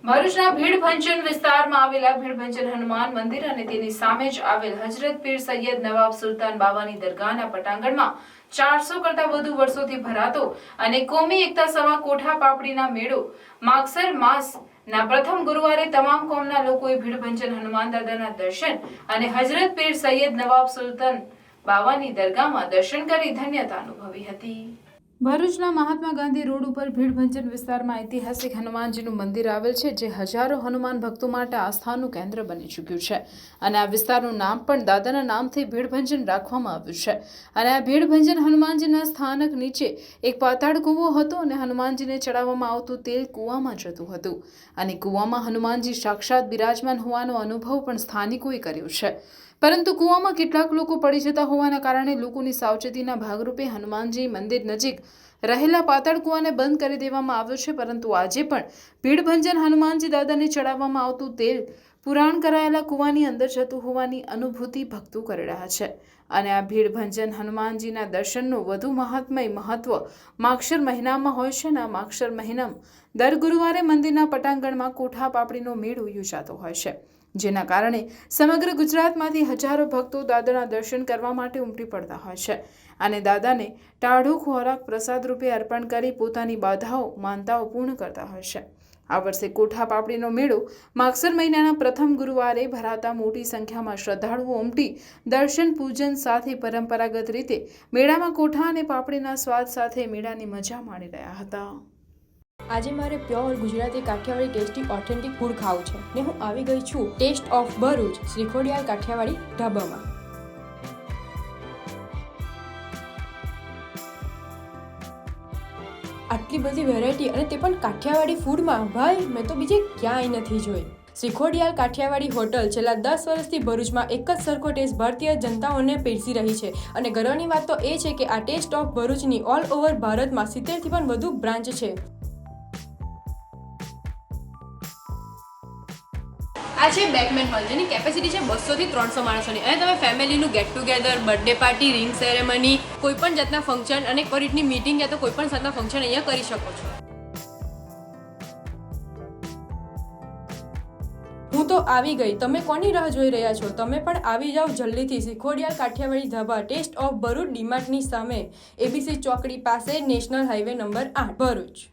ભરૂચના ભીડભંજન વિસ્તારમાં આવેલા ભીડભંજન હનુમાન મંદિર અને તેની સામે જ આવેલ હજરત પીર સૈયદ નવાબ સુલતાન બાવાની દરગાહના પટાંગણમાં 400 કરતા વધુ વર્ષોથી ભરાતો અને કોમી એકતા સમા કોઠા પાપડીના મેળો માગસર માસના પ્રથમ ગુરુવારે તમામ કોમના લોકોએ ભીડભંજન હનુમાન દાદાના દર્શન અને હજરત પીર સૈયદ નવાબ સુલતાન બાવાની દરગાહમાં દર્શન કરી ધન્યતા અનુભવી હતી। ભરૂચના મહાત્મા ગાંધી રોડ ઉપર ભીડભંજન વિસ્તારમાં ઐતિહાસિક હનુમાનજીનું મંદિર આવેલ છે, જે હજારો હનુમાન ભક્તો માટે આસ્થાનું કેન્દ્ર બની ચૂક્યું છે અને આ વિસ્તારનું નામ પણ દાદાના નામથી ભીડભંજન રાખવામાં આવ્યું છે। અને આ ભીડભંજન હનુમાનજીના સ્થાનક નીચે એક પાતાળ કૂવો હતો અને હનુમાનજીને ચડાવવામાં આવતું તેલ કૂવામાં જતું હતું અને કૂવામાં હનુમાનજી સાક્ષાત બિરાજમાન હોવાનો અનુભવ પણ સ્થાનિકોએ કર્યો છે, પરંતુ કૂવામાં કેટલાક લોકો પડી જતા હોવાના કારણે લોકોની સાવચેતીના ભાગરૂપે હનુમાનજી મંદિર નજીક રહેલા પાતાળ કૂવાને બંધ કરી દેવામાં આવ્યો છે। પરંતુ આજે પણ ભીડભંજન હનુમાનજી દાદાને ચડાવવામાં આવતું તેલ પુરાણ કરાયેલા કૂવાની અંદર જતું હોવાની અનુભૂતિ ભક્તો કરી રહ્યા છે અને આ ભીડભંજન હનુમાનજીના દર્શનનું વધુ મહત્વ માગશર મહિનામાં હોય છે અને આ માગશર મહિનામાં દર ગુરુવારે મંદિરના પટાંગણમાં કોઠા પાપડીનો મેળો યોજાતો હોય છે, જેના કારણે સમગ્ર ગુજરાતમાંથી હજારો ભક્તો દાદાના દર્શન કરવા માટે ઉમટી પડતા હોય છે અને દાદાને ટાઢો ખોરાક પ્રસાદ રૂપે અર્પણ કરી પોતાની બાધાઓ માનતાઓ પૂર્ણ કરતા હોય છે। આ વર્ષે કોઠા પાપડીનો મેળો માગસર મહિનાના પ્રથમ ગુરુવારે ભરાતા મોટી સંખ્યામાં શ્રદ્ધાળુઓ ઉમટી દર્શન પૂજન સાથે પરંપરાગત રીતે મેળામાં કોઠા અને પાપડીના સ્વાદ સાથે મેળાની મજા માણી રહ્યા હતા। આજે મારે pure Gujarati Kathiyawadi tasty authentic food ખાવું છે ને હું આવી ગઈ છું ટેસ્ટ ઓફ ભરૂચ શ્રીખોડિયાલ કાઠિયાવાડી ઢાબામાં। આટલી બધી વેરાયટી અને તે પણ કાઠિયાવાડી ફૂડમાં, ભાઈ મેં તો બીજે ક્યાંય નથી જોઈ। શ્રીખોડિયાલ કાઠિયાવાડી હોટલ છેલ્લા 10 વર્ષથી ભરૂચમાં એક જ સરખો ટેસ્ટ ભારતીય જનતાઓને પીરસી રહી છે અને ગર્વની વાત તો એ છે કે આ ટેસ્ટ ઓફ ભરૂચની ઓલ ઓવર ભારતમાં 70થી પણ વધુ બ્રાન્ચ છે। આ છે બેકમેન હોલ, જેની કેપેસિટી છે 200 થી 300 માણસોની અને તમે ફેમિલીનું get together, birthday party, ring ceremony, કોઈ પણ જાતના ફંક્શન અને કોઈ રીતની મીટિંગ યા તો કોઈ પણ જાતના ફંક્શન અહીંયા કરી શકો છો। હું તો આવી ગઈ, તમે કોની રાહ જોઈ રહ્યા છો? તમે પણ આવી જાઓ જલ્દીથી શ્રીખોડિયાલ કાઠિયાવાડી ધાબા ટેસ્ટ ઓફ ભરૂચ ડીમાર્ટની સામે, એબીસી ચોકડી પાસે, નેશનલ હાઈવે નંબર 8 ભરૂચ।